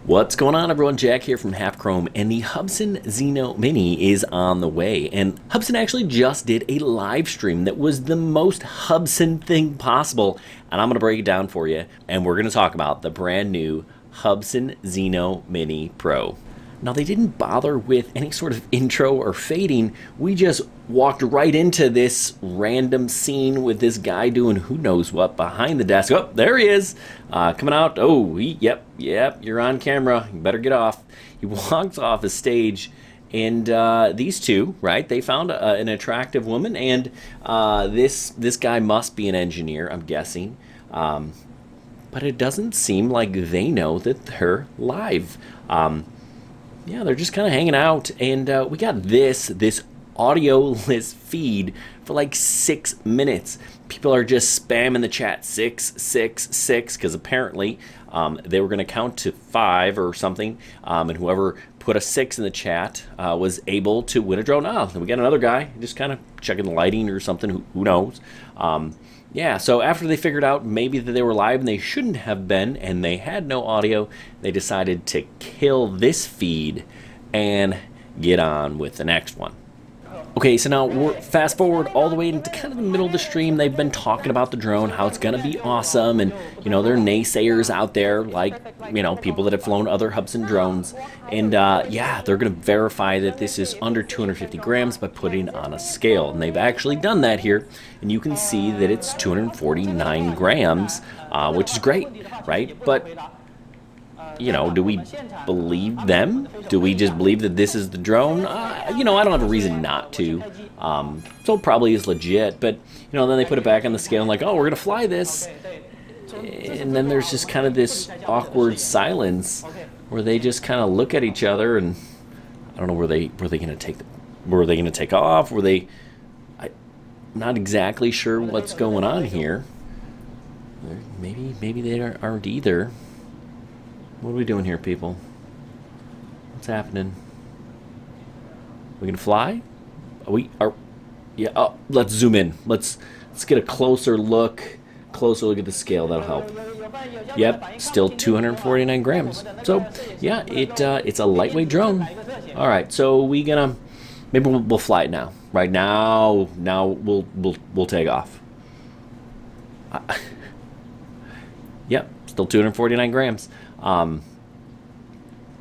What's going on, everyone? Jack here from Half Chrome, and the Hubsan Zino Mini is on the way. And Hubsan actually just did a live stream that was the most Hubsan thing possible, and I'm going to break it down for you, and we're going to talk about the brand new Hubsan Zino Mini Pro. Now, they didn't bother with any sort of intro or fading. We just walked right into this random scene with this guy doing who knows what behind the desk. Oh, there he is, coming out. Oh, yep, you're on camera. You better get off. He walks off the stage, and these two, right, they found an attractive woman, and this guy must be an engineer, I'm guessing. But it doesn't seem like they know that they're live. Yeah, they're just kind of hanging out, and we got this audio-less feed for like 6 minutes. People are just spamming the chat 666 because apparently they were going to count to 5 or something, and whoever put a 6 in the chat was able to win a drone. Oh, we got another guy just kind of checking the lighting or something. Who knows? Yeah, so after they figured out maybe that they were live and they shouldn't have been, and they had no audio, they decided to kill this feed and get on with the next one. Okay, so now we're fast forward all the way into kind of the middle of the stream. They've been talking about the drone, how it's gonna be awesome, and you know, there are naysayers out there, like, you know, people that have flown other Hubsan drones, and yeah, they're gonna verify that this is under 250 grams by putting on a scale, and they've actually done that here, and you can see that it's 249 grams, which is great, right? But you know, do we believe them? Do we just believe that this is the drone? You know, I don't have a reason not to. So it probably is legit, but, you know, then they put it back on the scale and like, oh, we're going to fly this. And then there's just kind of this awkward silence where they just kind of look at each other, and I don't know, were they going to take off? I'm not exactly sure what's going on here. Maybe they aren't either. What are we doing here, people? What's happening? We gonna fly? Yeah. Oh, let's zoom in. Let's get a closer look at the scale. That'll help. Yep, still 249 grams. So yeah, it's a lightweight drone. All right, so maybe we'll fly it now. Right now, we'll take off. Yep, still 249 grams. And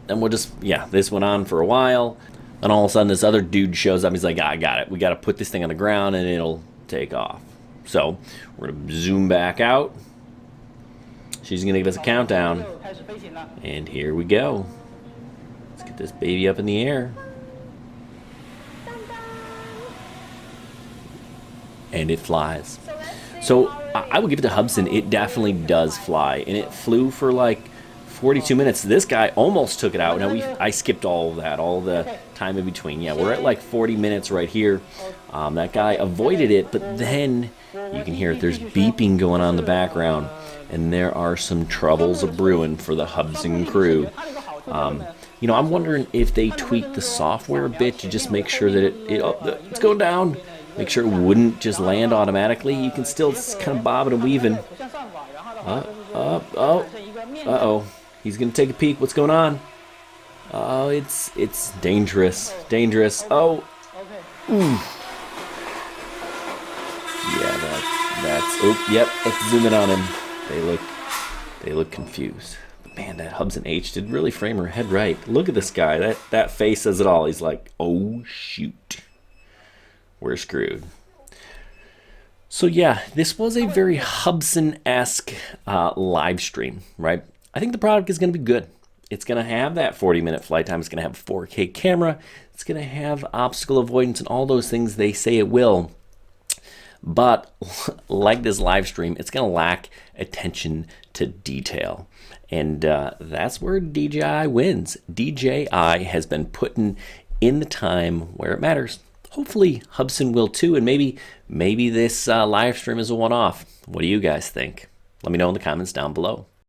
we'll just, yeah, this went on for a while. Then all of a sudden this other dude shows up. He's like, I got it. We got to put this thing on the ground and it'll take off. So we're going to zoom back out. She's going to give us a countdown. And here we go. Let's get this baby up in the air. And it flies. So I would give it to Hubsan. It definitely does fly. And it flew for like 42 minutes. This guy almost took it out. Now I skipped all of that, all the time in between. Yeah, we're at like 40 minutes right here. That guy avoided it, but then you can hear it. There's beeping going on in the background, and there are some troubles brewing for the Hubsan crew. You know, I'm wondering if they tweaked the software a bit to just make sure that it's going down. Make sure it wouldn't just land automatically. You can still kind of bob it and weaving. Uh-oh. He's going to take a peek. What's going on? Oh, it's dangerous. Dangerous. Oh. Ooh. Yeah, that's... Oh, yep. Let's zoom in on him. They look confused. But man, that Hubsan H did really frame her head right. Look at this guy. That face says it all. He's like, oh, shoot. We're screwed. So yeah, this was a very Hubsan-esque live stream, right? I think the product is going to be good. It's going to have that 40-minute flight time. It's going to have a 4K camera. It's going to have obstacle avoidance and all those things they say it will. But like this live stream, it's going to lack attention to detail. And that's where DJI wins. DJI has been putting in the time where it matters. Hopefully Hubsan will too, and maybe this live stream is a one-off. What do you guys think? Let me know in the comments down below.